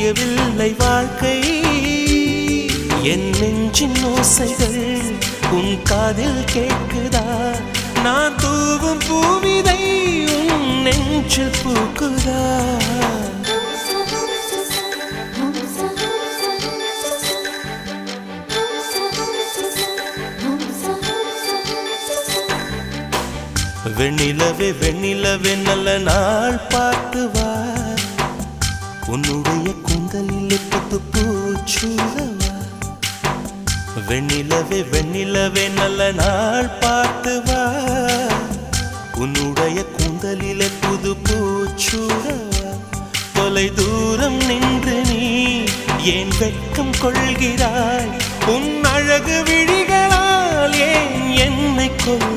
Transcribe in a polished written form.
புரியவில்லை வாழ்க்கை என் நெஞ்சின் ஓசைகள் உன் காதில் கேட்குதா நான் தூவும் பூவிதை உன் நெஞ்சில் பூக்குதா வெண்ணிலவே வெண்ணிலவே நல்ல நாள் பார்த்து வா உன்னுடைய கூந்தலில் புத்து பூச்சூடவா வெண்ணிலவே வெண்ணிலவே நல்ல நாள் பார்த்து வா உன்னுடைய கூந்தலில் புது பூச்சூடவா தொலை தூரம் நின்று நீ ஏன் வெட்கம் கொள்கிறாய் உன் அழகு விழிகளால் ஏன் என்னை கொள்